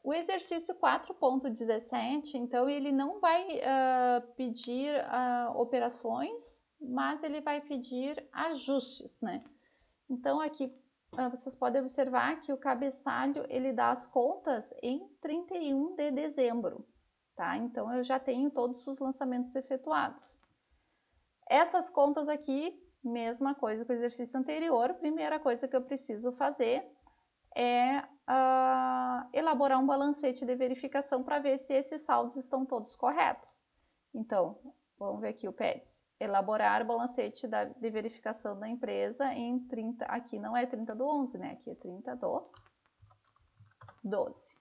O exercício 4.17, então, ele não vai pedir operações, mas ele vai pedir ajustes, né? Então, aqui vocês podem observar que o cabeçalho, ele dá as contas em 31 de dezembro, tá? Então, eu já tenho todos os lançamentos efetuados. Essas contas aqui, mesma coisa que o exercício anterior, primeira coisa que eu preciso fazer é elaborar um balancete de verificação para ver se esses saldos estão todos corretos. Então, vamos ver aqui o PEDS. Elaborar o balancete de verificação da empresa em 30, aqui não é 30 do 11, né? Aqui é 30 do 12.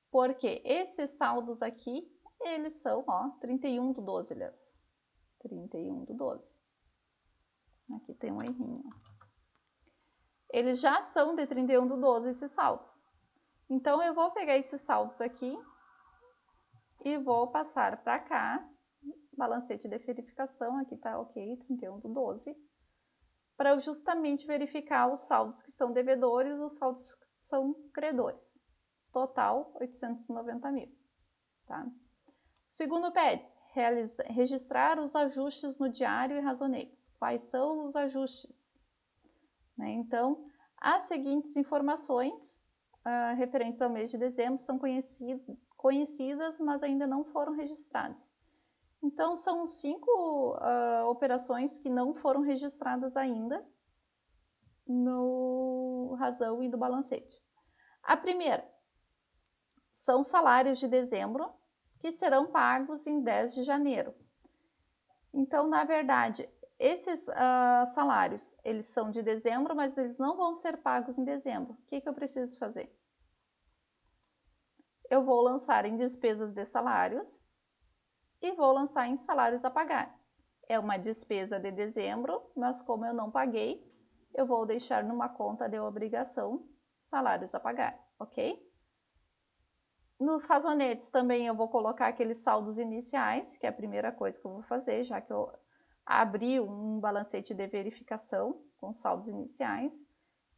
Porque esses saldos aqui, eles são, 31 do 12, aliás. 31 do 12. Aqui tem um errinho. Eles já são de 31 do 12 esses saldos. Então, eu vou pegar esses saldos aqui e vou passar para cá, balancete de verificação, aqui está ok, 31 do 12, para justamente verificar os saldos que são devedores e os saldos que são credores. Total, 890 mil. Tá? Segundo PEDS, registrar os ajustes no diário e razonetes. Quais são os ajustes? Né? Então, as seguintes informações referentes ao mês de dezembro são conhecidas, mas ainda não foram registradas. Então, são 5 operações que não foram registradas ainda no razão e do balancete. A primeira são salários de dezembro que serão pagos em 10 de janeiro. Então, na verdade, esses salários, eles são de dezembro, mas eles não vão ser pagos em dezembro. O que eu preciso fazer? Eu vou lançar em despesas de salários e vou lançar em salários a pagar. É uma despesa de dezembro, mas como eu não paguei, eu vou deixar numa conta de obrigação salários a pagar, ok? Nos razonetes também eu vou colocar aqueles saldos iniciais, que é a primeira coisa que eu vou fazer, já que eu abri um balancete de verificação com saldos iniciais.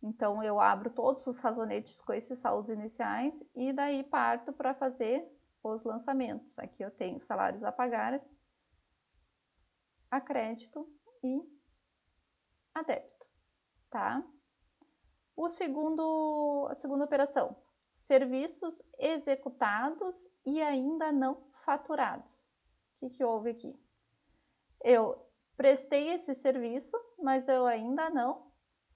Então, eu abro todos os razonetes com esses saldos iniciais e daí parto para fazer os lançamentos. Aqui eu tenho salários a pagar, a crédito e a débito, tá? A segunda operação, serviços executados e ainda não faturados. O que houve aqui? Eu prestei esse serviço, mas eu ainda não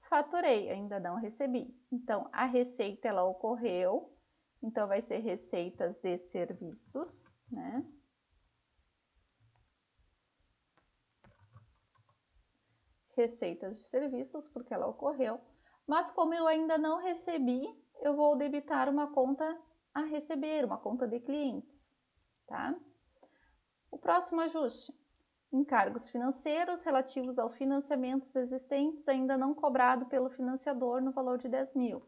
faturei, ainda não recebi. Então, a receita, ela ocorreu, então vai ser receitas de serviços, né? Receitas de serviços, porque ela ocorreu. Mas como eu ainda não recebi, eu vou debitar uma conta a receber, uma conta de clientes, tá? O próximo ajuste. Encargos financeiros relativos ao financiamentos existentes ainda não cobrado pelo financiador no valor de 10 mil.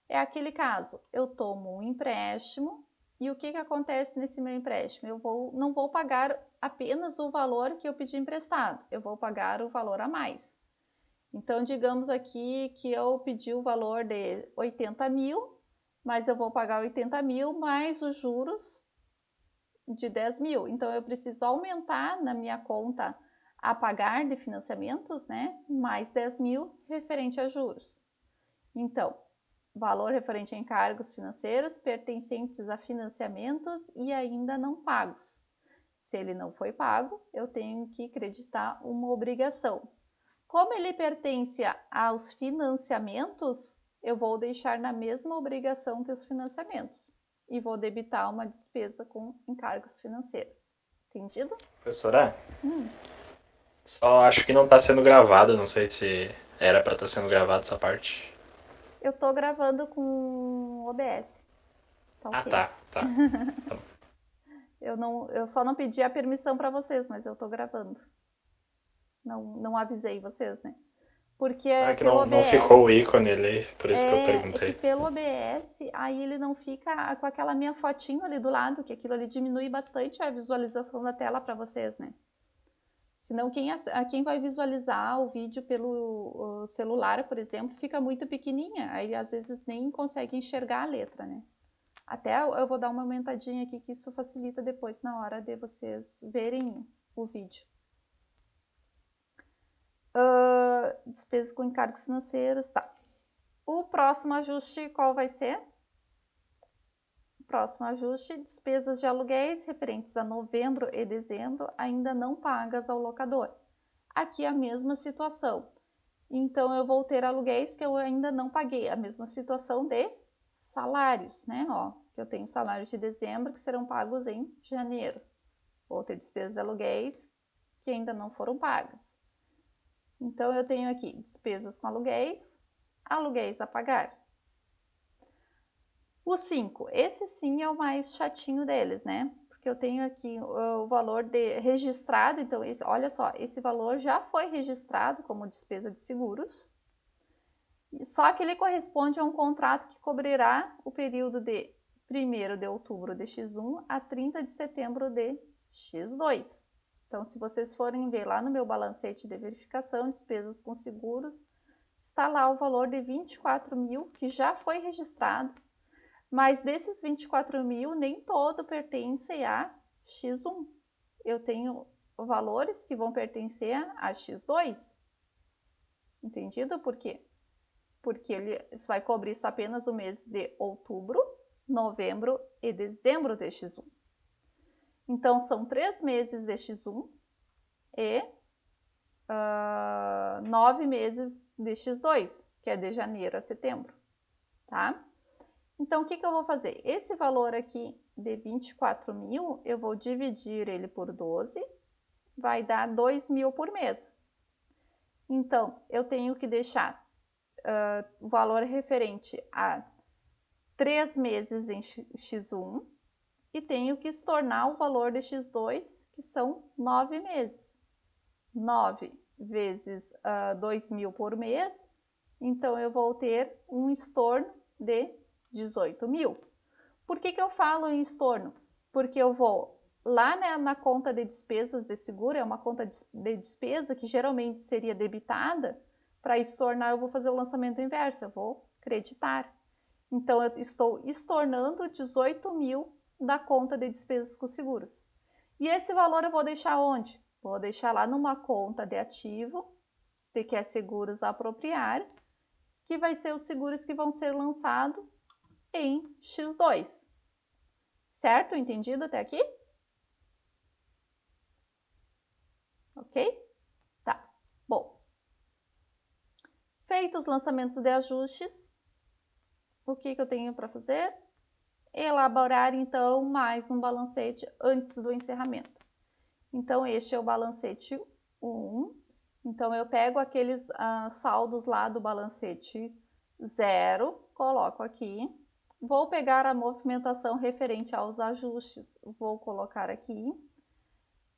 É aquele caso, eu tomo um empréstimo e o que acontece nesse meu empréstimo? Eu não vou pagar apenas o valor que eu pedi emprestado, eu vou pagar o valor a mais. Então, digamos aqui que eu pedi o valor de 80 mil, mas eu vou pagar 80 mil mais os juros de 10 mil. Então, eu preciso aumentar na minha conta a pagar de financiamentos, né? Mais 10 mil referente a juros. Então, valor referente a encargos financeiros pertencentes a financiamentos e ainda não pagos. Se ele não foi pago, eu tenho que creditar uma obrigação. Como ele pertence aos financiamentos, eu vou deixar na mesma obrigação que os financiamentos e vou debitar uma despesa com encargos financeiros. Entendido? Professora, só acho que não tá sendo gravado, não sei se era pra estar sendo gravado essa parte. Eu estou gravando com OBS. Tá Ah, ok. tá, tá. Então, Eu só não pedi a permissão para vocês, mas eu estou gravando. Não avisei vocês, né? Porque é que pelo não OBS, ficou o ícone ali, por isso que eu é que perguntei. pelo OBS, aí ele não fica com aquela minha fotinho ali do lado, que aquilo ali diminui bastante a visualização da tela para vocês, né? Senão quem vai visualizar o vídeo pelo celular, por exemplo, fica muito pequenininha, aí às vezes nem consegue enxergar a letra, né? Até eu vou dar uma aumentadinha aqui, que isso facilita depois na hora de vocês verem o vídeo. Despesas com encargos financeiros, tá. O próximo ajuste qual vai ser? O próximo ajuste, despesas de aluguéis referentes a novembro e dezembro ainda não pagas ao locador. Aqui a mesma situação. Então, eu vou ter aluguéis que eu ainda não paguei. A mesma situação de salários, né? Ó, que eu tenho salários de dezembro que serão pagos em janeiro. Vou ter despesas de aluguéis que ainda não foram pagas. Então, eu tenho aqui despesas com aluguéis a pagar. O 5, esse sim é o mais chatinho deles, né? Porque eu tenho aqui o valor registrado, então olha só, esse valor já foi registrado como despesa de seguros, só que ele corresponde a um contrato que cobrirá o período de 1º de outubro de X1 a 30 de setembro de X2. Então, se vocês forem ver lá no meu balancete de verificação, despesas com seguros, está lá o valor de 24 mil que já foi registrado. Mas desses 24 mil, nem todo pertence a X1. Eu tenho valores que vão pertencer a X2. Entendido por quê? Porque ele vai cobrir só apenas o mês de outubro, novembro e dezembro de X1. Então, são 3 meses de X1 e 9 meses de X2, que é de janeiro a setembro, tá? Então, o que eu vou fazer? Esse valor aqui de 24 mil, eu vou dividir ele por 12, vai dar 2 mil por mês. Então, eu tenho que deixar o valor referente a 3 meses em X1 e tenho que estornar o valor de X2, que são 9 meses. 9 vezes 2 mil por mês, então eu vou ter um estorno de 18 mil. Por que eu falo em estorno? Porque eu vou lá, né, na conta de despesas de seguro, é uma conta de despesa que geralmente seria debitada, para estornar eu vou fazer o lançamento inverso, eu vou creditar. Então, eu estou estornando 18 mil da conta de despesas com seguros. E esse valor eu vou deixar onde? Vou deixar lá numa conta de ativo, de que é seguros a apropriar, que vai ser os seguros que vão ser lançados em X2. Certo? Entendido até aqui? Ok? Tá. Bom. Feitos os lançamentos de ajustes, o que eu tenho para fazer? Elaborar, então, mais um balancete antes do encerramento. Então, este é o balancete 1. Então, eu pego aqueles saldos lá do balancete 0, coloco aqui. Vou pegar a movimentação referente aos ajustes, vou colocar aqui.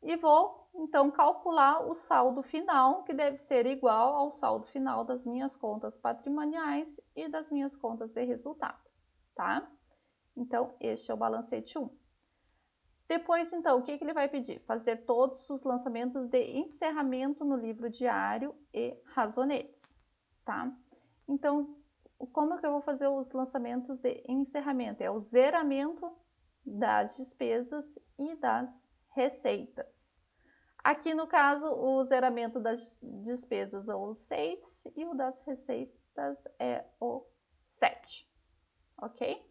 E vou, então, calcular o saldo final, que deve ser igual ao saldo final das minhas contas patrimoniais e das minhas contas de resultado, tá? Então, este é o balancete 1. Depois, então, o que ele vai pedir? Fazer todos os lançamentos de encerramento no livro diário e razonetes, tá? Então, como que eu vou fazer os lançamentos de encerramento? É o zeramento das despesas e das receitas. Aqui, no caso, o zeramento das despesas é o 6 e o das receitas é o 7, ok?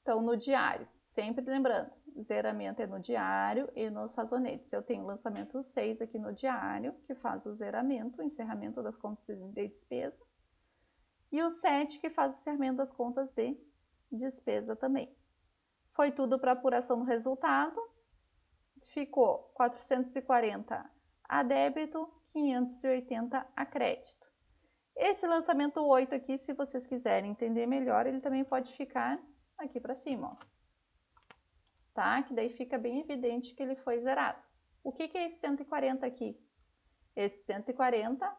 Então, no diário, sempre lembrando, zeramento é no diário e nos razonetes. Eu tenho o lançamento 6 aqui no diário, que faz o zeramento, o encerramento das contas de despesa. E o 7, que faz o encerramento das contas de despesa também. Foi tudo para apuração do resultado. Ficou 440 a débito, 580 a crédito. Esse lançamento 8 aqui, se vocês quiserem entender melhor, ele também pode ficar aqui para cima, ó. Tá? Que daí fica bem evidente que ele foi zerado. O que é esse 140 aqui? Esse 140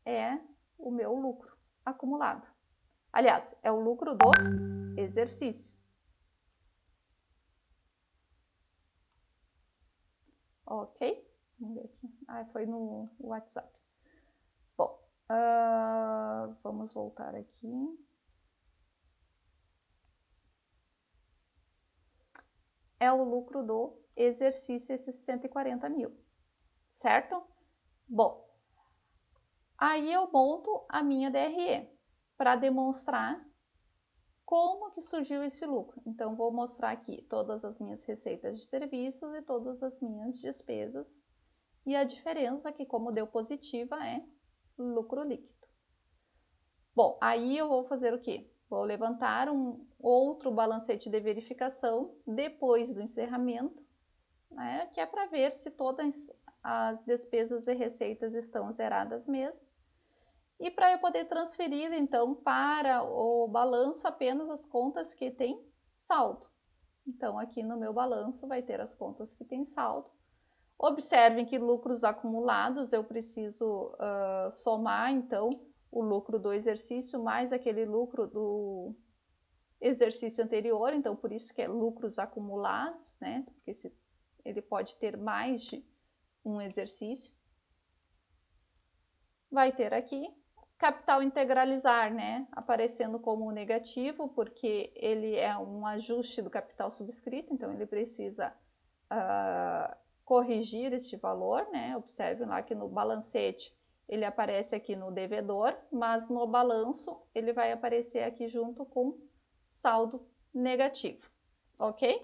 é o meu lucro acumulado. Aliás, é o lucro do exercício. Ok? Vamos ver aqui. Ah, foi no WhatsApp. Bom, vamos voltar aqui. é o lucro do exercício, esses 140 mil, certo? Bom, aí eu monto a minha DRE para demonstrar como que surgiu esse lucro. Então, vou mostrar aqui todas as minhas receitas de serviços e todas as minhas despesas. E a diferença que, como deu positiva, é lucro líquido. Bom, aí eu vou fazer o quê? Vou levantar um outro balancete de verificação depois do encerramento, né, que é para ver se todas as despesas e receitas estão zeradas mesmo. E para eu poder transferir, então, para o balanço apenas as contas que têm saldo. Então, aqui no meu balanço vai ter as contas que têm saldo. Observem que lucros acumulados eu preciso somar, então, o lucro do exercício mais aquele lucro do exercício anterior. Então, por isso que é lucros acumulados, né? Porque ele pode ter mais de um exercício. Vai ter aqui capital integralizar, né, aparecendo como negativo, porque ele é um ajuste do capital subscrito, então ele precisa corrigir este valor, né? Observe lá que no balancete ele aparece aqui no devedor, mas no balanço ele vai aparecer aqui junto com saldo negativo, ok?